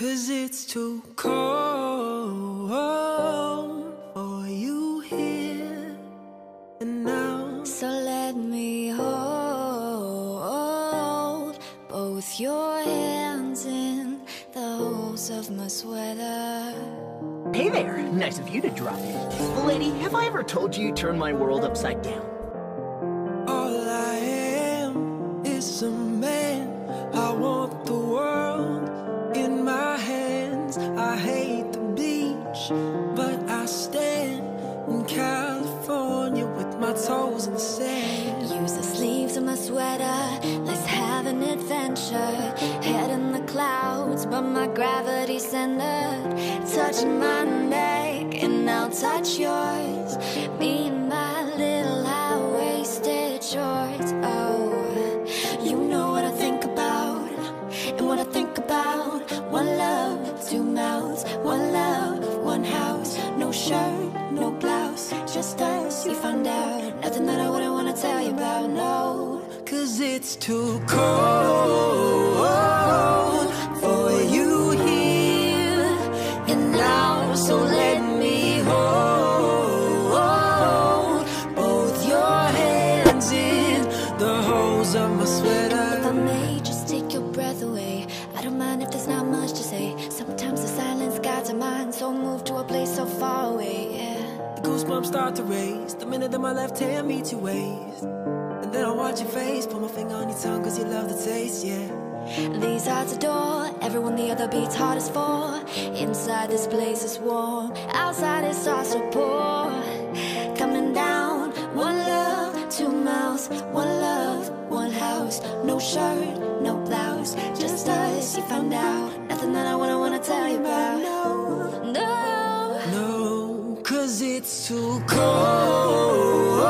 'Cause it's too cold for you here and now. So let me hold both your hands in the holes of my sweater. Hey there, nice of you to drop in. Lady, have I ever told you turn my world upside down? All I am is a man. I want the world in my hands. I hate the beach, but I stand in California with my toes in the sand. Use the sleeves of my sweater, let's have an adventure. Head in the clouds, but my gravity's centered. Touching my neck, and I'll touch yours. Me and my little high-waisted shorts. Oh, you know what I think about, and what I think about. One love, two mouths, one love, one house. No shirt, no blouse, just us, you found out. Nothing that I wouldn't wanna tell you about, no. 'Cause it's too cold for you here and now. So let me hold both your hands in the holes of my sweater. If I may just take your breath away, I don't mind if there's not much to say. Sometimes the silence guides our mind, so move to a place so far away, yeah. The goosebumps start to raise the minute that my left hand meets your waist. And then I watch your face, put my finger on your tongue 'cause you love the taste, yeah. These hearts adore everyone the other beats hardest for. Inside this place is warm, outside it's all so poor. Coming down, one love, two mouths, one love, one house. No shirt, no blouse, just us, you found out. Nothing that I wouldn't wanna tell you about, no, no. No, 'cause it's too cold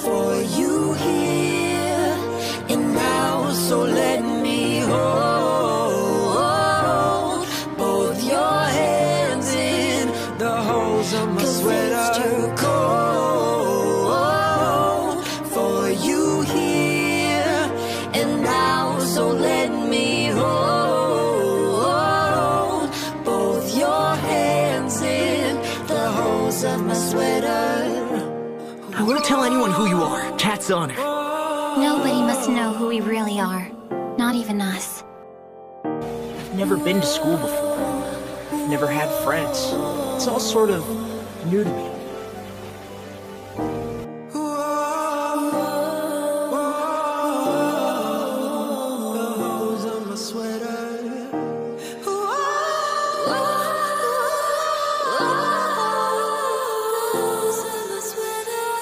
for you here and now. So let me hold both your hands in the holes of my sweater. It's too cold for you here and now. So let me hold both your hands in the holes of my sweater. I won't tell anyone who you are. Cat's honor. Nobody must know who we really are. Not even us. I've never been to school before. Never had friends. It's all sort of new to me. The holes of my sweater.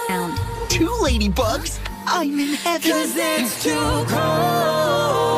Down. 2 ladybugs? I'm in heaven. 'Cause it's too cold